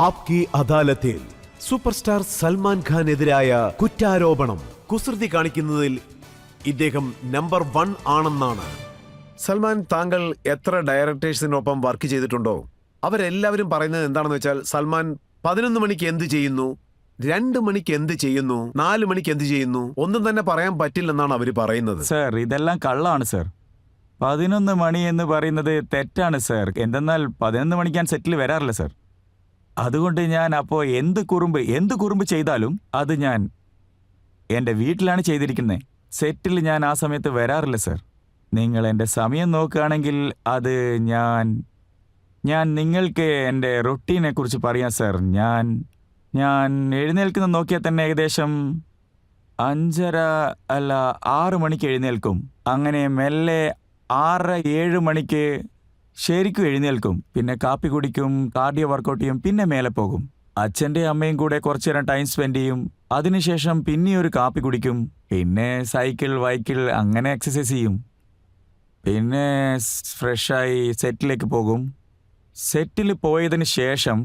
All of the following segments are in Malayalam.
ആപ്കി അദാലത്തിൽ സൂപ്പർ സ്റ്റാർ സൽമാൻ ഖാനെതിരായ കുറ്റാരോപണം. കുസൃതി കാണിക്കുന്നതിൽ ഇദ്ദേഹം നമ്പർ 1 ആണെന്നാണ്. സൽമാൻ, താങ്കൾ എത്ര ഡയറക്ടേഴ്സിനൊപ്പം വർക്ക് ചെയ്തിട്ടുണ്ടോ? അവരെല്ലാവരും പറയുന്നത് എന്താണെന്ന് വെച്ചാൽ, സൽമാൻ 11 മണിക്ക് എന്ത് ചെയ്യുന്നു, 2 മണിക്ക് എന്ത് ചെയ്യുന്നു, 4 മണിക്ക് എന്ത് ചെയ്യുന്നു, ഒന്നും തന്നെ പറയാൻ പറ്റില്ലെന്നാണ് അവർ പറയുന്നത്. സർ, ഇതെല്ലാം കള്ളാണ് സർ. 11 മണി എന്ന് പറയുന്നത് തെറ്റാണ് സർ. എന്തെന്നാൽ 11 മണിക്ക് ഞാൻ സെറ്റിൽ വരാറില്ല സർ. അതുകൊണ്ട് ഞാൻ അപ്പോൾ എന്ത് കുറുമ്പ് ചെയ്താലും അത് ഞാൻ എൻ്റെ വീട്ടിലാണ് ചെയ്തിരിക്കുന്നത്. സെറ്റിൽ ഞാൻ ആ സമയത്ത് വരാറില്ല സർ. നിങ്ങൾ എൻ്റെ സമയം നോക്കുകയാണെങ്കിൽ അത് ഞാൻ നിങ്ങൾക്ക് എൻ്റെ റൊട്ടീനെ കുറിച്ച് പറയാം സർ. ഞാൻ എഴുന്നേൽക്കുന്ന നോക്കിയാൽ തന്നെ ഏകദേശം 5:30 അല്ല 6 മണിക്ക് എഴുന്നേൽക്കും. അങ്ങനെ മെല്ലെ 6-7 മണിക്ക് ശരിക്കും എഴുന്നേൽക്കും. പിന്നെ കാപ്പി കുടിക്കും, കാർഡിയോ വർക്കൗട്ട് ചെയ്യും, പിന്നെ മേലെ പോകും. അച്ഛൻ്റെ അമ്മയും കൂടെ കുറച്ചു നേരം ടൈം സ്പെൻഡ് ചെയ്യും. അതിനുശേഷം പിന്നെ ഒരു കാപ്പി കുടിക്കും. പിന്നെ സൈക്കിൾ, വൈക്കിൾ അങ്ങനെ എക്സസൈസ് ചെയ്യും. പിന്നെ ഫ്രഷായി സെറ്റിലേക്ക് പോകും. സെറ്റിൽ പോയതിന് ശേഷം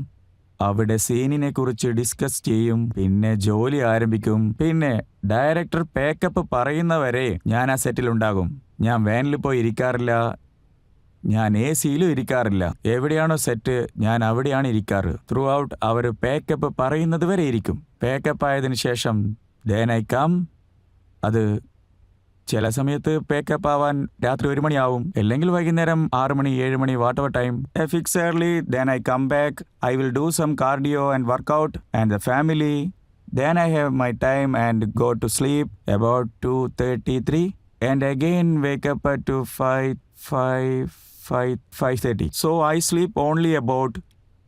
അവിടെ സീനിനെ കുറിച്ച് ഡിസ്കസ് ചെയ്യും. പിന്നെ ജോലി ആരംഭിക്കും. പിന്നെ ഡയറക്ടർ പേക്കപ്പ് പറയുന്നവരെ ഞാൻ ആ സെറ്റിലുണ്ടാകും. ഞാൻ വാനിൽ പോയി ഇരിക്കാറില്ല, ഞാൻ AC-യിലും ഇരിക്കാറില്ല. എവിടെയാണോ സെറ്റ് ഞാൻ അവിടെയാണ് ഇരിക്കാറ്. ത്രൂ ഔട്ട് അവർ പേക്കപ്പ് പറയുന്നത് വരെ ഇരിക്കും. പേക്കപ്പ് ആയതിനു ശേഷം then I come. അത് ചില സമയത്ത് പേക്കപ്പ് ആവാൻ രാത്രി 1 മണിയാവും, അല്ലെങ്കിൽ വൈകുന്നേരം 6 മണി 7 മണി, whatever time. Fix early, then I come back. I will do some cardio and workout and the family. Then I have my time and go to sleep about 2:33 and again wake up at 5:30. So I sleep only about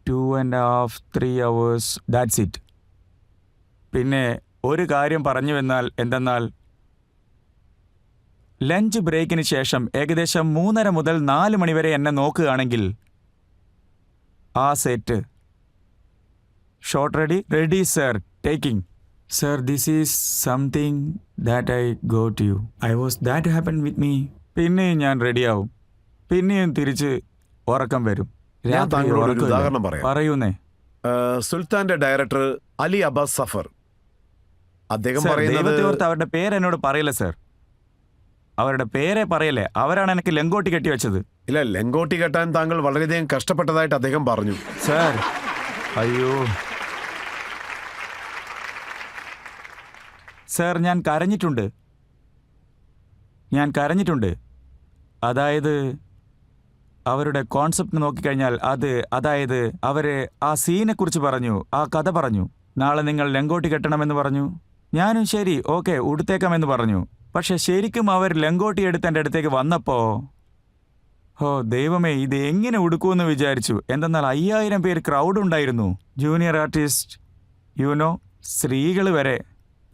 2.5-3 hours. That's it. പിന്നെ ഒരു കാര്യം പറഞ്ഞു എന്തെന്നാൽ ലഞ്ച് ബ്രേക്കിന് ശേഷം ഏകദേശം 3:30 മുതൽ 4 മണി വരെ എന്നെ നോക്കുകയാണെങ്കിൽ ആ set shot ready sir, taking sir, this is something that I go to you. That happen with me. പിന്നെയും ഞാൻ റെഡിയാവും. പിന്നെയും തിരിച്ച് ഉറക്കം വരും. ഞാൻ താങ്കളോട് ഒരു ഉദാഹരണം പറയാം. പറയൂന്നേ. സുൽത്താന്റെ ഡയറക്ടർ അലി അബ്ബാസ് സഫർ, അദ്ദേഹം പറയുന്നത് അവരുടെ പേര് എന്നോട് പറയില്ല സർ. അവരുടെ പേരെ പറയല്ലേ. അവരാണ് എനിക്ക് ലെങ്കോട്ടി കെട്ടി വെച്ചത്. ഇല്ല, ലെങ്കോട്ടി കെട്ടാൻ താങ്കൾ വളരെയധികം കഷ്ടപ്പെട്ടതായിട്ട് അദ്ദേഹം പറഞ്ഞു. സർ, അയ്യോ സർ, ഞാൻ കരഞ്ഞിട്ടുണ്ട്. അതായത് അവരുടെ കോൺസെപ്റ്റ് നോക്കിക്കഴിഞ്ഞാൽ അതായത് അവര് ആ സീനെ കുറിച്ച് പറഞ്ഞു, ആ കഥ പറഞ്ഞു. നാളെ നിങ്ങൾ ലെങ്കോട്ടി കെട്ടണമെന്ന് പറഞ്ഞു. ഞാനും ശരി, ഓക്കെ, ഉടുത്തേക്കാമെന്ന് പറഞ്ഞു. പക്ഷെ ശരിക്കും അവർ ലെങ്കോട്ടി എടുത്ത് എൻ്റെ അടുത്തേക്ക് വന്നപ്പോ ദൈവമേ, ഇത് എങ്ങനെ ഉടുക്കുമെന്ന് വിചാരിച്ചു. എന്തെന്നാൽ 5000 പേര് ക്രൗഡ് ഉണ്ടായിരുന്നു. ജൂനിയർ ആർട്ടിസ്റ്റ്, സ്ത്രീകൾ വരെ,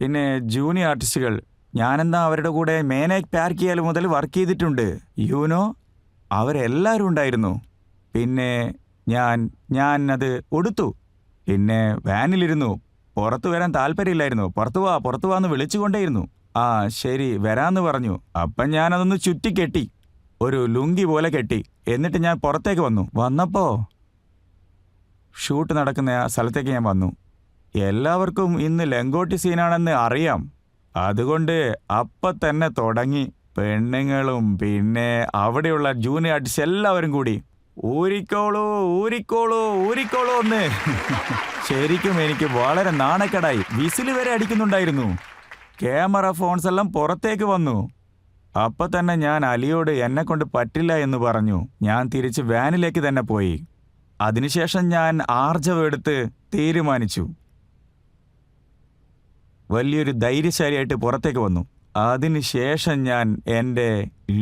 പിന്നെ ജൂനിയർ ആർട്ടിസ്റ്റുകൾ. ഞാനെന്താ അവരുടെ കൂടെ മേനേജ് പാർക്കിയാൽ മുതൽ വർക്ക് ചെയ്തിട്ടുണ്ട്. അവരെല്ലാവരും ഉണ്ടായിരുന്നു. പിന്നെ ഞാൻ അത് ഉടുത്തു. പിന്നെ വാനിലിരുന്നു. പുറത്തു വരാൻ താല്പര്യമില്ലായിരുന്നു. പുറത്തു വാന്ന് വിളിച്ചുകൊണ്ടേയിരുന്നു. ആ ശരി വരാന്ന് പറഞ്ഞു. അപ്പം ഞാനതൊന്ന് ചുറ്റിക്കെട്ടി, ഒരു ലുങ്കി പോലെ കെട്ടി. എന്നിട്ട് ഞാൻ പുറത്തേക്ക് വന്നപ്പോ ഷൂട്ട് നടക്കുന്ന ആ സ്ഥലത്തേക്ക് ഞാൻ വന്നു. എല്ലാവർക്കും ഇന്ന് ലെങ്കോട്ടി സീനാണെന്ന് അറിയാം. അതുകൊണ്ട് അപ്പം തന്നെ തുടങ്ങി. പെണ്ണുങ്ങളും പിന്നെ അവിടെയുള്ള ജൂനിയർ ആർട്ടിസ്റ്റ് എല്ലാവരും കൂടി ഊരിക്കോളൂ എന്ന്. ശരിക്കും എനിക്ക് വളരെ നാണക്കേടായി. വിസിൽ വരെ അടിക്കുന്നുണ്ടായിരുന്നു. ക്യാമറ ഫോൺസ് എല്ലാം പുറത്തേക്ക് വന്നു. അപ്പം തന്നെ ഞാൻ അലിയോട് എന്നെ കൊണ്ട് പറ്റില്ല എന്ന് പറഞ്ഞു. ഞാൻ തിരിച്ച് വാനിലേക്ക് തന്നെ പോയി. അതിനുശേഷം ഞാൻ ആർജവെടുത്ത് തീരുമാനിച്ചു. വലിയൊരു ധൈര്യശാലിയായിട്ട് പുറത്തേക്ക് വന്നു. അതിനുശേഷം ഞാൻ എൻ്റെ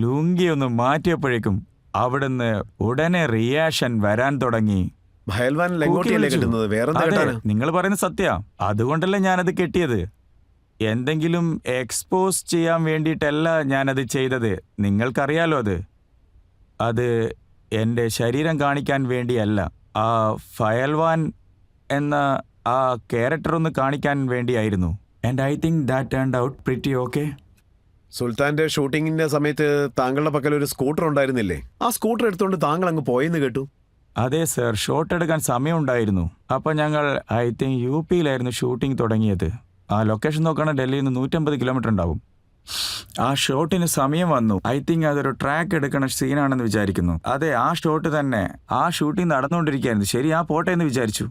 ലുങ്കി ഒന്ന് മാറ്റിയപ്പോഴേക്കും അവിടുന്ന് ഉടനെ റിയാക്ഷൻ വരാൻ തുടങ്ങി. നിങ്ങൾ പറയുന്നത് സത്യ. അതുകൊണ്ടല്ലേ ഞാനത് കെട്ടിയത്. എന്തെങ്കിലും എക്സ്പോസ് ചെയ്യാൻ വേണ്ടിയിട്ടല്ല ഞാനത് ചെയ്തത്. നിങ്ങൾക്കറിയാലോ, അത് എൻ്റെ ശരീരം കാണിക്കാൻ വേണ്ടിയല്ല. ആ ഫയൽവാൻ എന്ന ആ ക്യാരക്ടർ ഒന്ന് കാണിക്കാൻ വേണ്ടിയായിരുന്നു. And I think that turned out pretty okay. സുൽത്താന്റെ ഷൂട്ടിങ്ങിന്റെ സമയത്ത് താങ്കളുടെ പക്കൽ ഒരു സ്കൂട്ടർ ഉണ്ടായിരുന്നില്ലേ? ആ സ്കൂട്ടർ എടുത്തുകൊണ്ട് താങ്കൾ അങ്ങ് പോയെന്ന് കേട്ടു. അതെ സർ, ഷോട്ട് എടുക്കാൻ സമയമുണ്ടായിരുന്നു. അപ്പോൾ ഞങ്ങൾ ഐ തിങ്ക് UP-യിലായിരുന്നു ഷൂട്ടിംഗ് തുടങ്ങിയത്. ആ ലൊക്കേഷൻ നോക്കുകയാണെങ്കിൽ ഡൽഹിയിൽ നിന്ന് 150 കിലോമീറ്റർ ഉണ്ടാവും. ആ ഷോട്ടിന് സമയം വന്നു. ഐ തിങ്ക് അതൊരു ട്രാക്ക് എടുക്കണ സീനാണെന്ന് വിചാരിക്കുന്നു. അതെ, ആ ഷോട്ട് തന്നെ. ആ ഷൂട്ടിംഗ് നടന്നുകൊണ്ടിരിക്കുകയായിരുന്നു. ശരി, ആ പോട്ടെ എന്ന് വിചാരിച്ചു.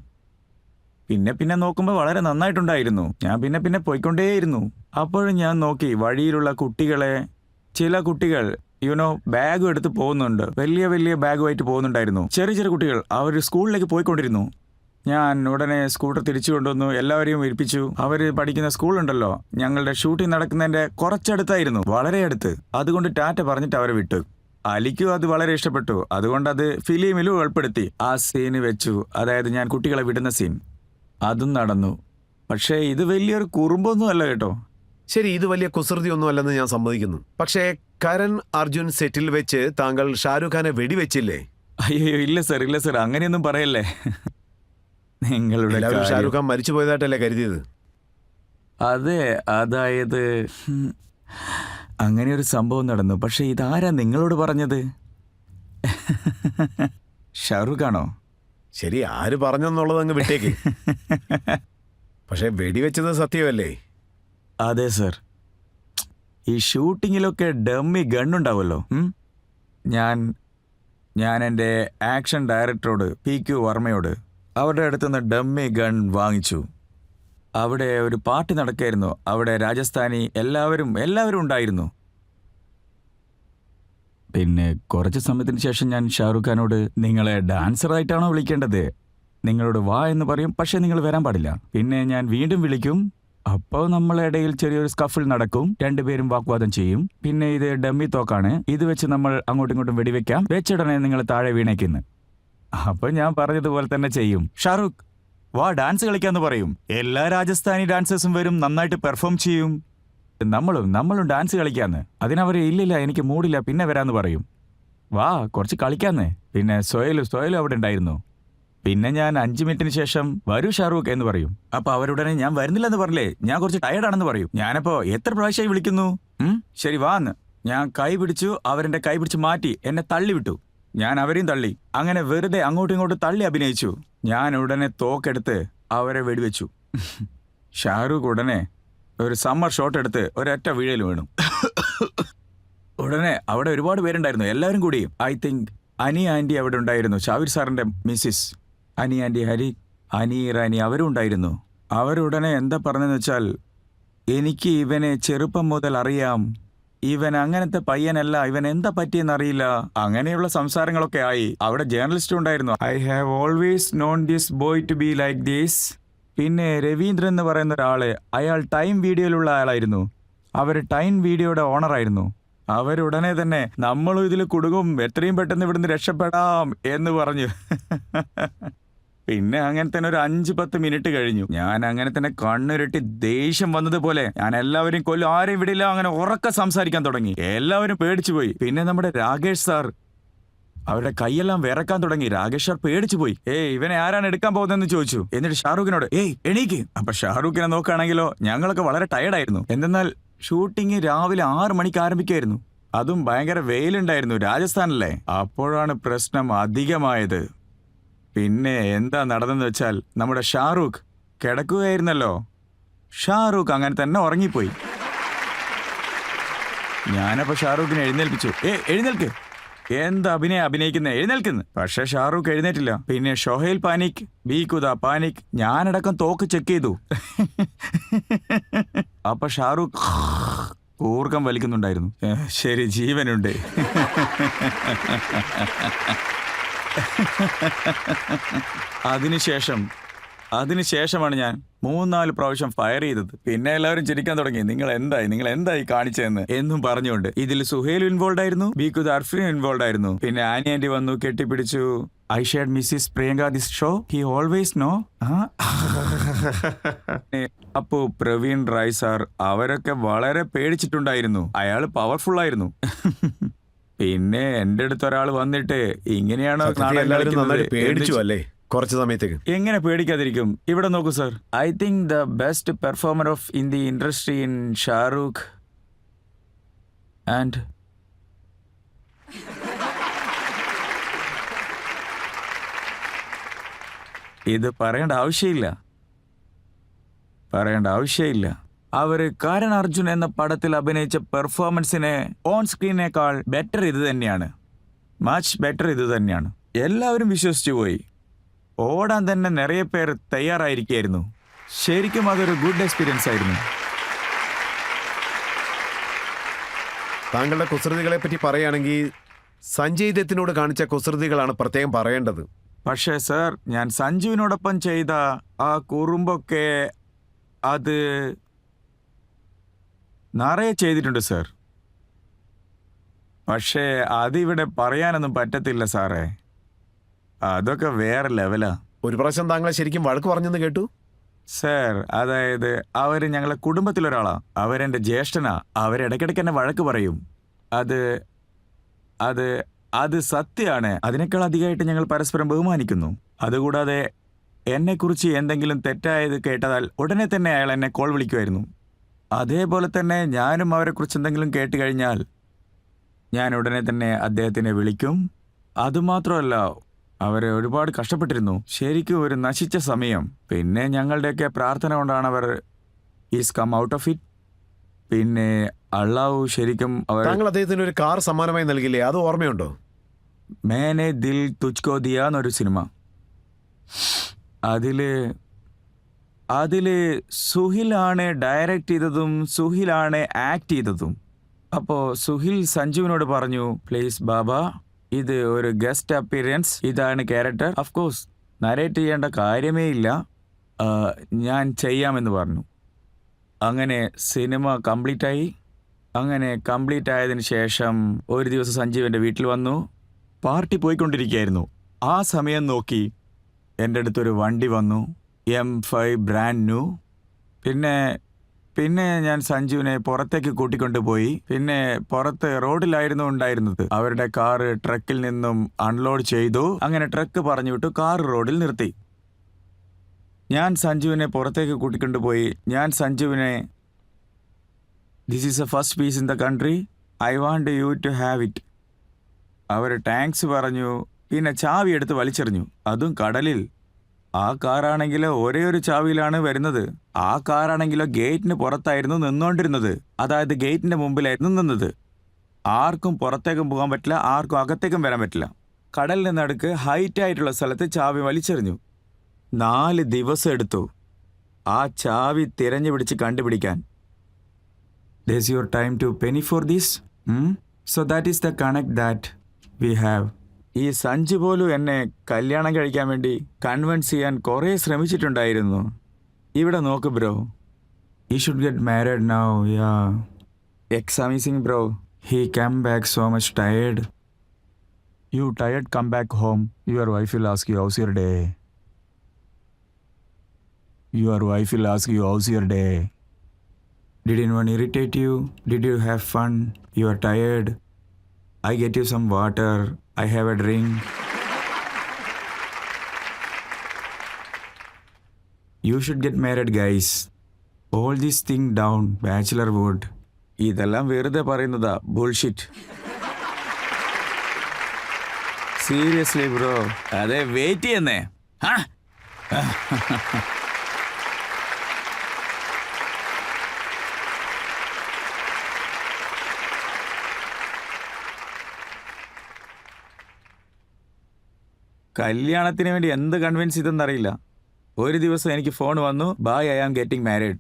പിന്നെ നോക്കുമ്പോൾ വളരെ നന്നായിട്ടുണ്ടായിരുന്നു. ഞാൻ പിന്നെ പോയിക്കൊണ്ടേയിരുന്നു. അപ്പോഴും ഞാൻ നോക്കി വഴിയിലുള്ള കുട്ടികളെ. ചില കുട്ടികൾ ബാഗും എടുത്ത് പോകുന്നുണ്ട്. വലിയ ബാഗുമായിട്ട് പോകുന്നുണ്ടായിരുന്നു. ചെറിയ കുട്ടികൾ. അവർ സ്കൂളിലേക്ക് പോയിക്കൊണ്ടിരുന്നു. ഞാൻ ഉടനെ സ്കൂട്ടർ തിരിച്ചു കൊണ്ടുവന്നു. എല്ലാവരെയും ഇരിപ്പിച്ചു. അവർ പഠിക്കുന്ന സ്കൂളുണ്ടല്ലോ, ഞങ്ങളുടെ ഷൂട്ടിംഗ് നടക്കുന്നതിൻ്റെ കുറച്ചടുത്തായിരുന്നു, വളരെ അടുത്ത്. അതുകൊണ്ട് ടാറ്റ പറഞ്ഞിട്ട് അവരെ വിട്ടു. അലിക്കും അത് വളരെ ഇഷ്ടപ്പെട്ടു. അതുകൊണ്ട് അത് ഫിലിമിലും ഉൾപ്പെടുത്തി. ആ സീന് വെച്ചു. അതായത് ഞാൻ കുട്ടികളെ വിടുന്ന സീൻ. അതും നടന്നു. പക്ഷേ ഇത് വലിയൊരു കുറുമ്പൊന്നും അല്ല കേട്ടോ. ശരി, ഇത് വലിയ കുസൃതിയൊന്നും അല്ലെന്ന് ഞാൻ സമ്മതിക്കുന്നു. പക്ഷേ കരൺ അർജുൻ സെറ്റിൽ വെച്ച് താങ്കൾ ഷാരൂഖ് ഖാനെ വെടിവെച്ചില്ലേ? അയ്യോ, ഇല്ല സർ, അങ്ങനെയൊന്നും പറയല്ലേ. നിങ്ങളുടെ ഷാരൂഖ് ഖാൻ മരിച്ചു പോയതായിട്ടല്ലേ കരുതിയത്? അതെ, അതായത് അങ്ങനെ ഒരു സംഭവം നടന്നു. പക്ഷെ ഇതാരാ നിങ്ങളോട് പറഞ്ഞത്? ഷാരൂഖ് ആണോ? ശരി, ആര് പറഞ്ഞെന്നുള്ളത് അങ്ങ് വിട്ടേക്ക്. പക്ഷെ വെടിവെച്ചത് സത്യമല്ലേ? അതെ സർ. ഈ ഷൂട്ടിങ്ങിലൊക്കെ ഡമ്മി ഗണ്ണുണ്ടാവുമല്ലോ. ഞാൻ എൻ്റെ ആക്ഷൻ ഡയറക്ടറോട് PQ വർമ്മയോട് അവരുടെ അടുത്തുനിന്ന് ഡമ്മി ഗൺ വാങ്ങിച്ചു. അവിടെ ഒരു പാർട്ടി നടക്കായിരുന്നു. അവിടെ രാജസ്ഥാനി എല്ലാവരും ഉണ്ടായിരുന്നു. പിന്നെ കുറച്ച് സമയത്തിന് ശേഷം ഞാൻ ഷാരൂഖ് ഖാനോട്, നിങ്ങളെ ഡാൻസറായിട്ടാണോ വിളിക്കേണ്ടത്? നിങ്ങളോട് വാ എന്ന് പറയും, പക്ഷേ നിങ്ങൾ വരാൻ പാടില്ല. പിന്നെ ഞാൻ വീണ്ടും വിളിക്കും. അപ്പോൾ നമ്മളെ ഇടയിൽ ചെറിയൊരു സ്കഫിൾ നടക്കും. രണ്ടുപേരും വാഗ്വാദം ചെയ്യും. പിന്നെ ഇത് ഡമ്മി തോക്കാണ്, ഇത് വെച്ച് നമ്മൾ അങ്ങോട്ടും ഇങ്ങോട്ടും വെടിവെക്കാം, വെച്ചിടനെ നിങ്ങൾ താഴെ വീണേക്കുന്നു. അപ്പോൾ ഞാൻ പറഞ്ഞതുപോലെ തന്നെ ചെയ്യും. ഷാരൂഖ് വാ ഡാൻസ് കളിക്കാന്ന് പറയും. എല്ലാ രാജസ്ഥാനി ഡാൻസേഴ്സും വരും, നന്നായിട്ട് പെർഫോം ചെയ്യും. നമ്മളും ഡാൻസ് കളിക്കാന്ന്. അതിനവർ ഇല്ലില്ല, എനിക്ക് മൂടില്ല, പിന്നെ വരാന്ന് പറയും. വാ കുറച്ച് കളിക്കാന്ന്. പിന്നെ സോയലും അവിടെ ഉണ്ടായിരുന്നു. പിന്നെ ഞാൻ 5 മിനിറ്റിന് ശേഷം വരൂ ഷാരൂഖ് എന്ന് പറയും. അപ്പൊ അവരുടനെ ഞാൻ വരുന്നില്ലെന്ന് പറഞ്ഞില്ലേ, ഞാൻ കുറച്ച് ടയർഡാണെന്ന് പറയും. ഞാനപ്പോ എത്ര പ്രാവശ്യമായി വിളിക്കുന്നു, ശരി വാന്ന്. ഞാൻ കൈ പിടിച്ചു, അവരെന്റെ കൈ പിടിച്ച് മാറ്റി എന്നെ തള്ളി വിട്ടു. ഞാൻ അവരെയും തള്ളി. അങ്ങനെ വെറുതെ അങ്ങോട്ടും ഇങ്ങോട്ടും തള്ളി അഭിനയിച്ചു. ഞാൻ ഉടനെ തോക്കെടുത്ത് അവരെ വെടിവെച്ചു. ഷാരൂഖ് ഉടനെ ഒരു സമ്മർ ഷോട്ട് എടുത്ത് ഒരൊറ്റ വീഴൽ വീണു. ഉടനെ അവിടെ ഒരുപാട് പേരുണ്ടായിരുന്നു, എല്ലാവരും കൂടി. ഐ തിങ്ക് അനി ആൻറ്റി അവിടെ ഉണ്ടായിരുന്നു, ഷാവിർ സാറിന്റെ മിസ്സിസ് അനി ആൻറ്റി, അനി ഇറാനി അവരും ഉണ്ടായിരുന്നു. അവരുടനെ എന്താ പറഞ്ഞതെന്ന് വെച്ചാൽ, എനിക്ക് ഇവനെ ചെറുപ്പം മുതൽ അറിയാം, ഇവൻ അങ്ങനത്തെ പയ്യനല്ല, ഇവൻ എന്താ പറ്റിയെന്നറിയില്ല, അങ്ങനെയുള്ള സംസാരങ്ങളൊക്കെ ആയി. അവിടെ ജേർണലിസ്റ്റ് ഉണ്ടായിരുന്നു. I have always known this boy to be like this. പിന്നെ രവീന്ദ്രൻ എന്ന് പറയുന്ന ഒരാള്, അയാൾ ടൈം വീഡിയോയിലുള്ള ആളായിരുന്നു. അവർ ടൈം വീഡിയോയുടെ ഓണറായിരുന്നു. അവരുടനെ തന്നെ നമ്മളും ഇതിൽ കുടുങ്ങും, എത്രയും പെട്ടെന്ന് ഇവിടുന്ന് രക്ഷപ്പെടാം എന്ന് പറഞ്ഞു. പിന്നെ അങ്ങനെ തന്നെ ഒരു 5-10 മിനിറ്റ് കഴിഞ്ഞു. ഞാൻ അങ്ങനെ തന്നെ കണ്ണുരുട്ടി ദേഷ്യം വന്നതുപോലെ ഞാൻ എല്ലാവരെയും കൊല്ലും, ആരെയും വിടില്ല, അങ്ങനെ ഉറക്കെ സംസാരിക്കാൻ തുടങ്ങി. എല്ലാവരും പേടിച്ചു പോയി. പിന്നെ നമ്മുടെ രാകേഷ് സാർ, അവരുടെ കൈയെല്ലാം വിറക്കാൻ തുടങ്ങി. രാകേഷ് സാർ പേടിച്ചു പോയി. ഇവനെ ആരാണ് എടുക്കാൻ പോകുന്നതെന്ന് ചോദിച്ചു. എന്നിട്ട് ഷാരൂഖിനോട് എണീക്ക്. അപ്പൊ ഷാരൂഖിനെ നോക്കുകയാണെങ്കിലോ ഞങ്ങളൊക്കെ വളരെ ടയർഡായിരുന്നു. എന്തെന്നാൽ ഷൂട്ടിംഗ് രാവിലെ 6 മണിക്ക് ആരംഭിക്കുമായിരുന്നു. അതും ഭയങ്കര വെയിലുണ്ടായിരുന്നു, രാജസ്ഥാനല്ലേ. അപ്പോഴാണ് പ്രശ്നം അധികമായത്. പിന്നെ എന്താ നടന്നെന്ന് വെച്ചാൽ, നമ്മുടെ ഷാരൂഖ് കിടക്കുകയായിരുന്നല്ലോ, ഷാരൂഖ് അങ്ങനെ തന്നെ ഉറങ്ങിപ്പോയി. ഞാനപ്പോ ഷാരൂഖിനെ എഴുന്നേൽപ്പിച്ചു. എഴുന്നേൽക്ക്, എന്താ അഭിനയിക്കുന്ന, എഴുന്നേൽക്കുന്നു. പക്ഷെ ഷാരൂഖ് എഴുന്നേറ്റില്ല. പിന്നെ ഷൊഹൈൽ പാനിക്, ബീകുദ പാനിക്, ഞാനടക്കം തോക്ക് ചെക്ക് ചെയ്തു. അപ്പൊ ഷാരൂഖ് ഊർക്കം വലിക്കുന്നുണ്ടായിരുന്നു. ശരി, ജീവനുണ്ട്. അതിനുശേഷമാണ് ഞാൻ 3-4 പ്രാവശ്യം ഫയർ ചെയ്തത്. പിന്നെ എല്ലാവരും ചിരിക്കാൻ തുടങ്ങി, നിങ്ങൾ എന്തായി കാണിച്ചതെന്ന് എന്നും പറഞ്ഞുകൊണ്ട്. ഇതിൽ സുഹേൽ ഇൻവോൾവ് ആയിരുന്നു, ബീകുദ അർഫിൻ ഇൻവോൾവ് ആയിരുന്നു. പിന്നെ ആനി ആന്റി വന്നു, കെട്ടിപ്പിടിച്ചു. I shared Mrs Priyanka this show, he always know. അപ്പോ പ്രവീൺ റായ് സാർ, അവരൊക്കെ വളരെ പേടിച്ചിട്ടുണ്ടായിരുന്നു. അയാൾ പവർഫുൾ ആയിരുന്നു. പിന്നെ എന്റെ അടുത്ത് ഒരാൾ വന്നിട്ട്, ഇങ്ങനെയാണോ പേടിച്ചു അല്ലേ കുറച്ച് സമയത്തേക്ക്? എങ്ങനെ പേടിക്കാതിരിക്കും? ഇവിടെ നോക്കൂ sir, I think the best performer of in the industry in Shahrukh and ഇത് പറയേണ്ട ആവശ്യമില്ല. അവര് കാരൺ അർജുൻ എന്ന പടത്തിൽ അഭിനയിച്ച പെർഫോമൻസിനെ ഓൺ സ്ക്രീനേക്കാൾ ബെറ്റർ ഇത് തന്നെയാണ്. മച്ച് ബെറ്റർ ഇത് തന്നെയാണ്. എല്ലാവരും വിശ്വസിച്ചു പോയി. ഓടാൻ തന്നെ നിറയെ പേർ തയ്യാറായിരിക്കായിരുന്നു. ശരിക്കും അതൊരു ഗുഡ് എക്സ്പീരിയൻസ് ആയിരുന്നു. താങ്കളുടെ കുസൃതികളെ പറ്റി പറയുകയാണെങ്കിൽ സഞ്ജയ് ദത്തിനോട് കാണിച്ച കുസൃതികളാണ് പ്രത്യേകം പറയേണ്ടത്. പക്ഷേ സർ, ഞാൻ സഞ്ജുവിനോടൊപ്പം ചെയ്ത ആ കുറുമ്പൊക്കെ അത് നിറയെ ചെയ്തിട്ടുണ്ട് സർ. പക്ഷേ അതിവിടെ പറയാനൊന്നും പറ്റത്തില്ല സാറേ. അതൊക്കെ വേറെ ലെവലാ. ഒരു പ്രാവശ്യം താങ്കളെ ശരിക്കും വഴക്ക് പറഞ്ഞെന്ന് കേട്ടു. സർ, അതായത് അവര് ഞങ്ങളെ കുടുംബത്തിലൊരാളാ. അവരെന്റെ ജ്യേഷ്ഠനാ. അവരിടയ്ക്കിടയ്ക്ക് എന്നെ വഴക്ക് പറയും. അത് സത്യമാണ്. അതിനേക്കാൾ അധികമായിട്ട് ഞങ്ങൾ പരസ്പരം ബഹുമാനിക്കുന്നു. അതുകൂടാതെ എന്നെക്കുറിച്ച് എന്തെങ്കിലും തെറ്റായത് കേട്ടാൽ ഉടനെ തന്നെ അയാൾ എന്നെ കോൾ വിളിക്കുമായിരുന്നു. അതേപോലെ തന്നെ ഞാനും അവരെക്കുറിച്ച് എന്തെങ്കിലും കേട്ട് കഴിഞ്ഞാൽ ഞാൻ ഉടനെ തന്നെ അദ്ദേഹത്തിനെ വിളിക്കും. അതുമാത്രമല്ല, അവരെ ഒരുപാട് കഷ്ടപ്പെട്ടിരുന്നു. ശരിക്കും ഒരു നശിച്ച സമയം. പിന്നെ ഞങ്ങളുടെയൊക്കെ പ്രാർത്ഥന കൊണ്ടാണ് അവർ is come out of it. പിന്നെ അള്ളാഹു ശരിക്കും താങ്കൾ അദ്ദേഹത്തിന് ഒരു കാർ സമ്മാനമായി നൽകില്ലേ? അത് ഓർമ്മയുണ്ടോ? മേനെ ദിൽ തുച്ച്കോ ദിയ എന്നൊരു സിനിമ. അതില് സുഹിലാണ് ഡയറക്റ്റ് ചെയ്തതും സുഹിലാണ് ആക്ട് ചെയ്തതും. അപ്പോൾ സുഹിൽ സഞ്ജുവിനോട് പറഞ്ഞു, പ്ലീസ് ബാബ, ഇത് ഒരു ഗസ്റ്റ് അപ്പിയറൻസ്, ഇതാണ് ക്യാരക്ടർ. അഫ്കോഴ്സ് നരേറ്റ് ചെയ്യേണ്ട കാര്യമേ ഇല്ല, ഞാൻ ചെയ്യാമെന്ന് പറഞ്ഞു. അങ്ങനെ സിനിമ കംപ്ലീറ്റായി. അങ്ങനെ കംപ്ലീറ്റ് ആയതിനു ശേഷം ഒരു ദിവസം സഞ്ജീവൻ്റെ വീട്ടിൽ വന്നു. പാർട്ടി പോയിക്കൊണ്ടിരിക്കുകയായിരുന്നു. ആ സമയം നോക്കി എൻ്റെ അടുത്തൊരു വണ്ടി വന്നു, M5 ബ്രാൻഡ് ന്യൂ. പിന്നെ ഞാൻ സഞ്ജുവിനെ പുറത്തേക്ക് കൂട്ടിക്കൊണ്ടുപോയി. പിന്നെ പുറത്ത് റോഡിലായിരുന്നു ഉണ്ടായിരുന്നത്. അവരുടെ കാറ് ട്രക്കിൽ നിന്നും അൺലോഡ് ചെയ്തു. അങ്ങനെ ട്രക്ക് പറഞ്ഞു വിട്ടു, കാറ് റോഡിൽ നിർത്തി. ഞാൻ സഞ്ജുവിനെ പുറത്തേക്ക് കൂട്ടിക്കൊണ്ടുപോയി. ഞാൻ സഞ്ജുവിനെ, this is a first piece in the country, I want you to have it. അവർ താങ്ക്സ് പറഞ്ഞു. പിന്നെ ചാവി എടുത്ത് വലിച്ചെറിഞ്ഞു, അതും കടലിൽ. ആ കാറാണെങ്കിലോ ഒരേ ഒരു ചാവിയിലാണ് വരുന്നത്. ആ കാറാണെങ്കിലോ ഗേറ്റിന് പുറത്തായിരുന്നു നിന്നുകൊണ്ടിരുന്നത്. അതായത് ഗേറ്റിന്റെ മുമ്പിലായിരുന്നു നിന്നത്. ആർക്കും പുറത്തേക്കും പോകാൻ പറ്റില്ല, ആർക്കും അകത്തേക്കും വരാൻ പറ്റില്ല. കടലിന് നടുക്ക് ഹൈറ്റ് ആയിട്ടുള്ള സ്ഥലത്ത് ചാവി വലിച്ചെറിഞ്ഞു. 4 ദിവസം എടുത്തു ആ ചാവി തിരഞ്ഞു പിടിച്ച് കണ്ടുപിടിക്കാൻ. There's your time to penny for this? So that is the connect that we have. ഈ സഞ്ജു പോലും എന്നെ കല്യാണം കഴിക്കാൻ വേണ്ടി കൺവിൻസ് ചെയ്യാൻ കുറേ ശ്രമിച്ചിട്ടുണ്ടായിരുന്നു. ഇവിടെ നോക്ക് bro, you should get married now. Yeah. It's amazing bro. He came back so much tired. You tired, come back home. Your wife will ask you how's your day. Your wife will ask you how's your day. Did anyone irritate you? Did you have fun? You are tired. I get you some water. I have a drink. You should get married guys. All this thing down, bachelor wood. ഇതെല്ലാം വെറുതെ പറയുന്നതാ, ബുൾഷിറ്റ്. സീരിയസ്ലി ബ്രോ, അതെ വെയിറ്റ് ചെയ്യുന്നേ. കല്യാണത്തിന് വേണ്ടി എന്ത് കൺവിൻസ് ചെയ്തെന്നറിയില്ല. ഒരു ദിവസം എനിക്ക് ഫോൺ വന്നു, ബൈ I am getting married.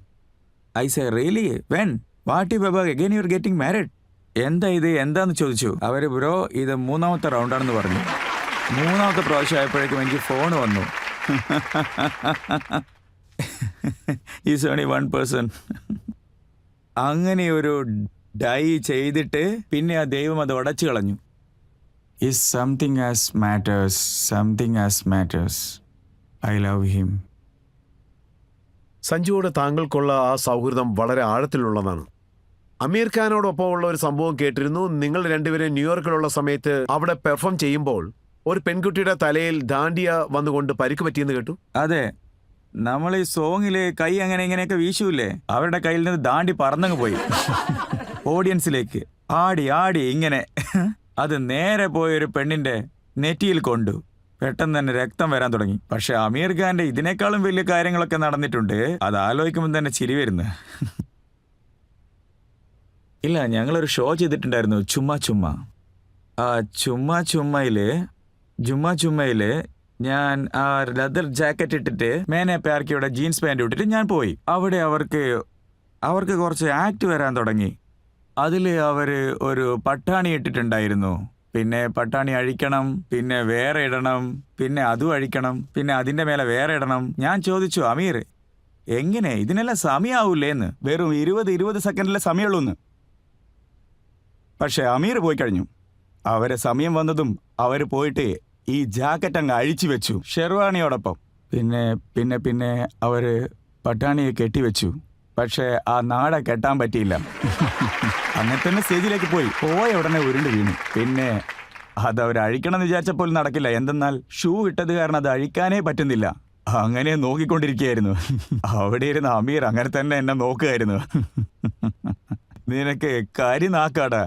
I say really? When? What you ബൈ again you are getting married? എന്താ ഇത്, എന്താന്ന് ചോദിച്ചു. അവർ ബ്രോ ഇത് 3ാമത്തെ റൗണ്ടാണെന്ന് പറഞ്ഞു. 3ാമത്തെ പ്രാവശ്യം ആയപ്പോഴേക്കും എനിക്ക് ഫോൺ വന്നു, ഈസ് ഓൺലി 1%. അങ്ങനെ ഒരു ഡൈ ചെയ്തിട്ട് പിന്നെ ആ ദൈവം അത് ഉടച്ചു കളഞ്ഞു. Is something as matters, something as matters. I love him. സഞ്ജുവോട് താങ്കൾക്കുള്ള ആ സൗഹൃദം വളരെ ആഴത്തിലുള്ളതാണ്. അമീർ ഖാനോടൊപ്പം ഉള്ള ഒരു സംഭവം കേട്ടിരുന്നു. നിങ്ങൾ രണ്ടുപേരും ന്യൂയോർക്കിലുള്ള സമയത്ത് അവിടെ പെർഫോം ചെയ്യുമ്പോൾ ഒരു പെൺകുട്ടിയുടെ തലയിൽ ദാണ്ടിയ വന്നുകൊണ്ട് പരിക്ക് പറ്റിയെന്ന് കേട്ടു. അതെ, നമ്മൾ ഈ സോങ്ങില് കൈ അങ്ങനെ ഇങ്ങനെയൊക്കെ വീശൂല്ലേ, അവരുടെ കയ്യിൽ നിന്ന് ദാണ്ടി പറന്നങ്ങ് പോയി ഓഡിയൻസിലേക്ക്. ആടി ആടി ഇങ്ങനെ അത് നേരെ പോയൊരു പെണ്ണിന്റെ നെറ്റിയിൽ കൊണ്ടു. പെട്ടെന്ന് തന്നെ രക്തം വരാൻ തുടങ്ങി. പക്ഷെ അമീർ ഖാന്റെ ഇതിനേക്കാളും വലിയ കാര്യങ്ങളൊക്കെ നടന്നിട്ടുണ്ട്. അത് ആലോചിക്കുമ്പോൾ തന്നെ ചിരി വരുന്നു. ഇല്ല, ഞങ്ങളൊരു ഷോ ചെയ്തിട്ടുണ്ടായിരുന്നു, ചുമ്മാ ചുമ്മാ. ആ ചുമ്മാ ചുമ്മയില് ഞാൻ ആ ലെതർ ജാക്കറ്റ് ഇട്ടിട്ട് മേനെ പ്യാർക്കിയുടെ ജീൻസ് പാൻറ് ഇട്ടിട്ട് ഞാൻ പോയി. അവിടെ അവർക്ക് കുറച്ച് ആക്ട് വരാൻ തുടങ്ങി. അതിൽ അവർ ഒരു പട്ടാണി ഇട്ടിട്ടുണ്ടായിരുന്നു. പിന്നെ പട്ടാണി അഴിക്കണം, പിന്നെ വേറെ ഇടണം, പിന്നെ അതും അഴിക്കണം, പിന്നെ അതിൻ്റെ മേലെ വേറെ ഇടണം. ഞാൻ ചോദിച്ചു, അമീർ എങ്ങനെ ഇതിനെല്ലാം സമയമാവൂലേന്ന്? വെറും 20 സെക്കൻഡിലെ സമയമുള്ളൂന്ന്. പക്ഷെ അമീർ പോയി കഴിഞ്ഞു. അവരെ സമയം വന്നതും അവർ പോയിട്ട് ഈ ജാക്കറ്റ് അങ്ങ് അഴിച്ചു വെച്ചു ഷെർവാണിയോടൊപ്പം. പിന്നെ അവർ പട്ടാണിയെ കെട്ടിവെച്ചു. പക്ഷേ ആ നാട കെട്ടാൻ പറ്റിയില്ല. അങ്ങനെ തന്നെ സ്റ്റേജിലേക്ക് പോയ ഉടനെ ഉരുണ്ട് വീണു. പിന്നെ അത് അവർ അഴിക്കണം എന്ന് വിചാരിച്ചപ്പോൾ നടക്കില്ല. എന്തെന്നാൽ ഷൂ ഇട്ടത് കാരണം അത് അഴിക്കാനേ പറ്റുന്നില്ല. അങ്ങനെ നോക്കിക്കൊണ്ടിരിക്കുകയായിരുന്നു. അവിടെ ഇരുന്ന് അമീർ അങ്ങനെ തന്നെ എന്നെ നോക്കുകയായിരുന്നു. നിനക്ക് കാര്യം നാക്കാടാ.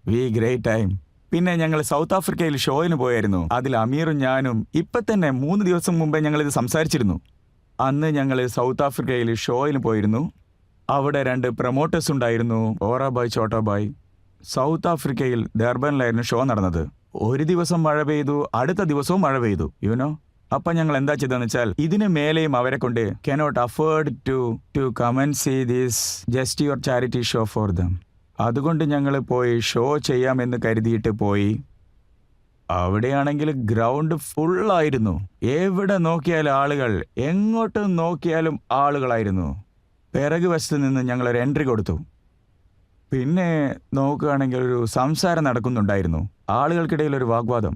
V great time. പിന്നെ ഞങ്ങൾ സൗത്ത് ആഫ്രിക്കയിൽ ഷോയിന് പോയായിരുന്നു. അതിൽ അമീറും ഞാനും ഇപ്പം തന്നെ 3 ദിവസം മുമ്പേ ഞങ്ങളിത് സംസാരിച്ചിരുന്നു. അന്ന് ഞങ്ങൾ സൗത്ത് ആഫ്രിക്കയിൽ ഷോയിന് പോയിരുന്നു. അവിടെ 2 പ്രൊമോട്ടേഴ്സ് ഉണ്ടായിരുന്നു, ഓറാബായ് ചോട്ടാബായ്. സൗത്ത് ആഫ്രിക്കയിൽ ഡർബനിലായിരുന്നു ഷോ നടന്നത്. ഒരു ദിവസം മഴ പെയ്തു, അടുത്ത ദിവസവും മഴ പെയ്തു. യുനോ, അപ്പം ഞങ്ങൾ എന്താ ചെയ്തതെന്ന് വെച്ചാൽ ഇതിന് മേലെയും അവരെ കൊണ്ട് cannot afford to come and see this just your charity show for them. അതുകൊണ്ട് ഞങ്ങൾ പോയി ഷോ ചെയ്യാമെന്ന് കരുതിയിട്ട് പോയി. അവിടെയാണെങ്കിൽ ഗ്രൗണ്ട് ഫുള്ളായിരുന്നു. എവിടെ നോക്കിയാലും ആളുകൾ, എങ്ങോട്ട് നോക്കിയാലും ആളുകളായിരുന്നു. പിറകു വശത്ത് നിന്ന് ഞങ്ങളൊരു എൻട്രി കൊടുത്തു. പിന്നെ നോക്കുകയാണെങ്കിൽ ഒരു സംസാരം നടക്കുന്നുണ്ടായിരുന്നു. ആളുകൾക്കിടയിൽ ഒരു വാഗ്വാദം.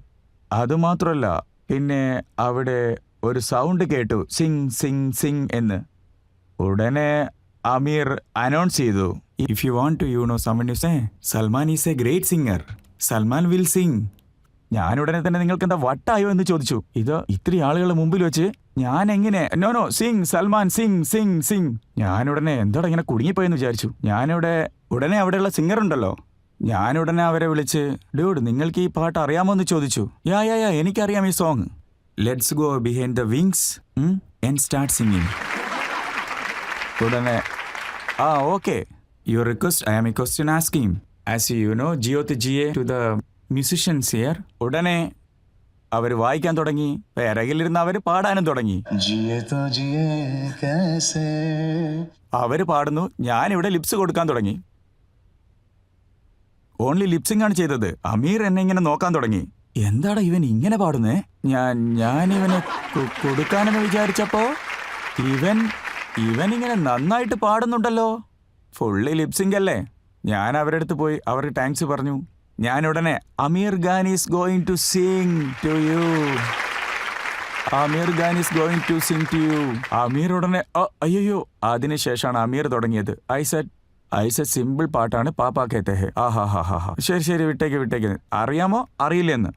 അതുമാത്രമല്ല, പിന്നെ അവിടെ ഒരു സൗണ്ട് കേട്ടു, സിങ് സിങ് സിങ് എന്ന്. ഉടനെ അമീർ അനൗൺസ് ചെയ്തു, if you want to you know summon you say Salman is a great singer, Salman will sing. ഞാൻ ഉടനെ തന്നെ നിങ്ങൾക്ക് എന്താ വട്ടായോ എന്ന് ചോദിച്ചു. ഇത് ഇത്രയും ആളുകളുടെ മുമ്പിൽ വെച്ച് ഞാൻ എങ്ങനെ നോ സിംഗ് സൽമാൻ സിംഗ് സിംഗ് സിംഗ്. ഞാനുടനെ എന്താടാ ഇങ്ങനെ കുടുങ്ങിപ്പോയെന്ന് വിചാരിച്ചു. ഉടനെ അവിടെയുള്ള സിംഗർ ഉണ്ടല്ലോ, ഞാനുടനെ അവരെ വിളിച്ച്, ഡ്യൂഡ് നിങ്ങൾക്ക് ഈ പാട്ട് അറിയാമോ എന്ന് ചോദിച്ചു. യാ എനിക്കറിയാം ഈ song. Let's go behind the wings and start singing. ഉടനെ okay, your request I am a question asking as you know ജിയോത്ത് ജിയെ ടു ദ മ്യൂസിഷ്യൻസ് ഹിയർ. ഉടനെ അവർ വായിക്കാൻ തുടങ്ങി, പിറകിലിരുന്ന് അവർ പാടാനും തുടങ്ങി. അവര് പാടുന്നു, ഞാനിവിടെ ലിപ്സ് കൊടുക്കാൻ തുടങ്ങി. ഓൺലി ലിപ്സിംഗ് ആണ് ചെയ്തത്. അമീർ എന്നെ ഇങ്ങനെ നോക്കാൻ തുടങ്ങി. എന്താടാ ഇവൻ ഇങ്ങനെ പാടുന്നേ? ഞാൻ ഇവനെ കൊടുക്കാനെന്ന് വിചാരിച്ചപ്പോ ഇവൻ ഇങ്ങനെ നന്നായിട്ട് പാടുന്നുണ്ടല്ലോ. ഫുള്ളി ലിപ്സിംഗ് അല്ലേ. ഞാൻ അവരുടെ അടുത്ത് പോയി അവർക്ക് താങ്ക്സ് പറഞ്ഞു. ഞാനുടനെ Aamir Khan is going to sing to you, Aamir Khan is going to sing to you. Aamir ഉടനെ അയ്യോ. അതിനുശേഷമാണ് അമീർ തുടങ്ങിയത്. ഐ സെഡ് സിമ്പിൾ പാട്ടാണ്, പാപ്പാ കേത്തെ ഹെ. ശരി വിട്ടേക്ക്. അറിയാമോ അറിയില്ലെന്ന്.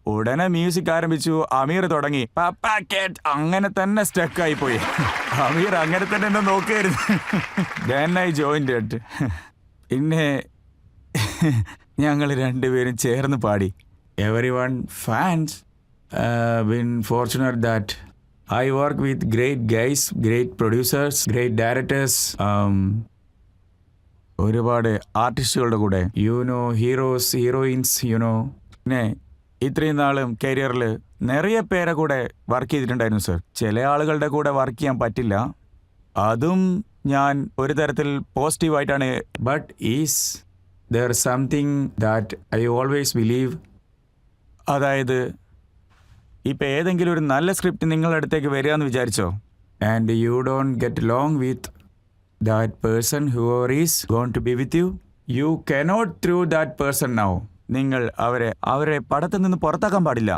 ഉടനെ മ്യൂസിക് ആരംഭിച്ചു. അമീർ തുടങ്ങി പാപ്പാ കേറ്റ്. അങ്ങനെ തന്നെ സ്റ്റക്കായി പോയി. അമീർ അങ്ങനെ തന്നെ എന്നെ നോക്കിയായിരുന്നു. Then I joined it. പിന്നെ ഞങ്ങൾ രണ്ടുപേരും ചേർന്ന് പാടി. Everyone fans been fortunate that I work with great guys, great producers, great directors, ഒരുപാട് ആർട്ടിസ്റ്റുകളുടെ കൂടെ, ഹീറോസ്, ഹീറോയിൻസ്, പിന്നെ ഇത്രയും നാളും കരിയറിൽ നിറയെ പേരെ കൂടെ വർക്ക് ചെയ്തിട്ടുണ്ടായിരുന്നു സർ. ചില ആളുകളുടെ കൂടെ വർക്ക് ചെയ്യാൻ പറ്റില്ല, അതും ഞാൻ ഒരു തരത്തിൽ പോസിറ്റീവായിട്ടാണ്. But is there something that I always believe. അതായത് ഇപ്പം ഏതെങ്കിലും ഒരു നല്ല സ്ക്രിപ്റ്റ് നിങ്ങളുടെ അടുത്തേക്ക് വരിക എന്ന് വിചാരിച്ചോ, and you don't get long with that person whoever is going to be with you, you cannot throw that person now. നിങ്ങൾ അവരെ പടത്തിൽ നിന്ന് പുറത്താക്കാൻ പാടില്ല.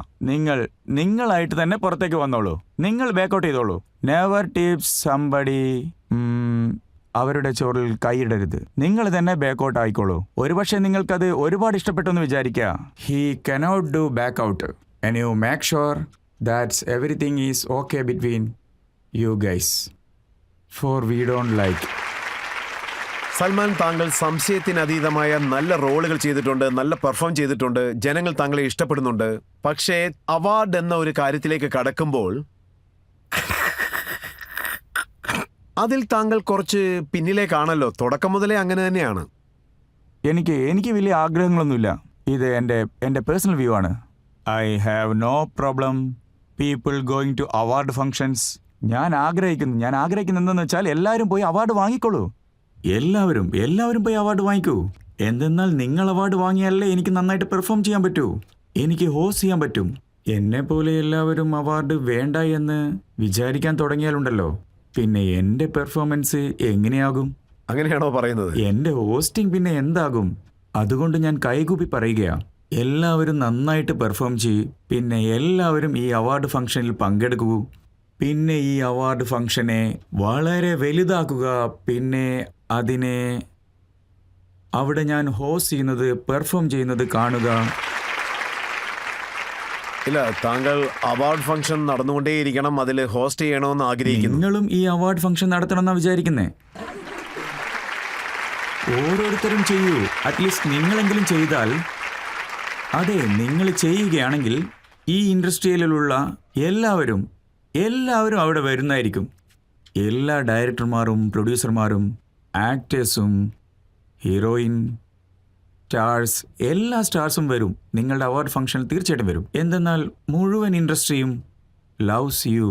നിങ്ങളായിട്ട് തന്നെ പുറത്തേക്ക് വന്നോളൂ. നിങ്ങൾ ബാക്കൗട്ട് ചെയ്തോളൂ. Never tips somebody. അവരുടെ ചോറിൽ കൈയിടരുത്. നിങ്ങൾ തന്നെ ബാക്കൗട്ട് ആയിക്കോളൂ. ഒരുപക്ഷെ നിങ്ങൾക്കത് ഒരുപാട് ഇഷ്ടപ്പെട്ടെന്ന് വിചാരിക്കുക. He cannot do back out, and you make sure that everything is okay between you guys. For we don't like. Salman, താങ്കൾ സംശയത്തിനതീതമായ നല്ല റോളുകൾ ചെയ്തിട്ടുണ്ട്, നല്ല പെർഫോം ചെയ്തിട്ടുണ്ട്, ജനങ്ങൾ താങ്കളെ ഇഷ്ടപ്പെടുന്നുണ്ട്. പക്ഷേ അവാർഡ് എന്ന ഒരു കാര്യത്തിലേക്ക് കടക്കുമ്പോൾ അതിൽ താങ്കൾ കുറച്ച് പിന്നിലേക്കാണല്ലോ. തുടക്കം മുതലേ അങ്ങനെ തന്നെയാണ്. എനിക്ക് വലിയ ആഗ്രഹങ്ങളൊന്നുമില്ല. ഇത് എൻ്റെ പേഴ്സണൽ വ്യൂ ആണ്. I have no problem people going to award functions. ഞാൻ ആഗ്രഹിക്കുന്നു എന്തെന്ന് വെച്ചാൽ എല്ലാവരും പോയി അവാർഡ് വാങ്ങിക്കോളൂ. എല്ലാവരും പോയി അവാർഡ് വാങ്ങിക്കൂ. എന്തെന്നാൽ നിങ്ങൾ അവാർഡ് വാങ്ങിയാലേ എനിക്ക് നന്നായിട്ട് പെർഫോം ചെയ്യാൻ പറ്റൂ, എനിക്ക് ഹോസ്റ്റ് ചെയ്യാൻ പറ്റും. എന്നെ പോലെ എല്ലാവരും അവാർഡ് വേണ്ട എന്ന് വിചാരിക്കാൻ തുടങ്ങിയാലുണ്ടല്ലോ, പിന്നെ എൻ്റെ പെർഫോമൻസ് എങ്ങനെയാകും? അങ്ങനെയാണോ പറയുന്നത്? എൻ്റെ ഹോസ്റ്റിംഗ് പിന്നെ എന്താകും? അതുകൊണ്ട് ഞാൻ കൈകൂപ്പി പറയുകയാ, എല്ലാവരും നന്നായിട്ട് പെർഫോം ചെയ്യും. പിന്നെ എല്ലാവരും ഈ അവാർഡ് ഫംഗ്ഷനിൽ പങ്കെടുക്കൂ. പിന്നെ ഈ അവാർഡ് ഫംഗ്ഷനെ വളരെ വലുതാക്കുക. പിന്നെ അതിനെ അവിടെ ഞാൻ ഹോസ്റ്റ് ചെയ്യുന്നത്, പെർഫോം ചെയ്യുന്നത് കാണുക. ഇല്ല, താങ്കൾ അവാർഡ് ഫംഗ്ഷൻ നടന്നുകൊണ്ടേയിരിക്കണം, അതിൽ ഹോസ്റ്റ് ചെയ്യണമെന്ന് ആഗ്രഹിക്കുന്നു. നിങ്ങളും ഈ അവാർഡ് ഫംഗ്ഷൻ നടത്തണമെന്നാണ് വിചാരിക്കുന്നേ? ഓരോരുത്തരും ചെയ്യൂ. അറ്റ്ലീസ്റ്റ് നിങ്ങളെങ്കിലും ചെയ്താൽ, അതെ, നിങ്ങൾ ചെയ്യുകയാണെങ്കിൽ ഈ ഇൻഡസ്ട്രിയിലുള്ള എല്ലാവരും അവിടെ വരുന്നതായിരിക്കും. എല്ലാ ഡയറക്ടർമാരും, പ്രൊഡ്യൂസർമാരും, ആക്ടേഴ്സും, ഹീറോയിൻ, സ്റ്റാർസ്, എല്ലാ സ്റ്റാർസും വരും. നിങ്ങളുടെ അവാർഡ് ഫംഗ്ഷനിൽ തീർച്ചയായിട്ടും വരും. എന്തെന്നാൽ മുഴുവൻ ഇൻഡസ്ട്രിയും ലവ്സ് യു.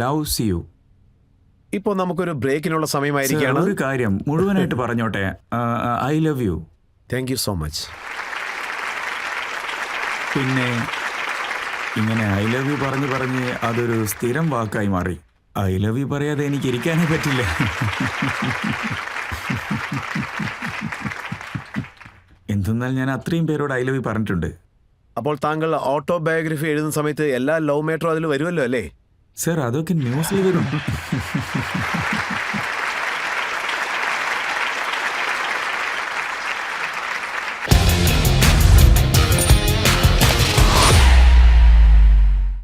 Loves you. ഇപ്പോൾ നമുക്കൊരു ബ്രേക്കിനുള്ള സമയമായിരിക്കുകയാണ്. ഒരു കാര്യം മുഴുവനായിട്ട് പറഞ്ഞോട്ടെ. I love you. Thank you so much. പിന്നെ ഇങ്ങനെ ഐ ലവ് യു പറഞ്ഞ് അതൊരു സ്ഥിരം വാക്കായി മാറി. ഐ ലവ് യു പറയാതെ എനിക്ക് ഇരിക്കാനേ പറ്റില്ല. എന്തെന്നാൽ ഞാൻ അത്രയും പേരോട് ഐ ലവ് യു പറഞ്ഞിട്ടുണ്ട്. അപ്പോൾ താങ്കൾ ഓട്ടോബയോഗ്രഫി എഴുതുന്ന സമയത്ത് എല്ലാ ലവ് മേറ്ററും അതിൽ വരുമല്ലോ അല്ലേ? സർ, അതൊക്കെ ന്യൂസിൽ വരും.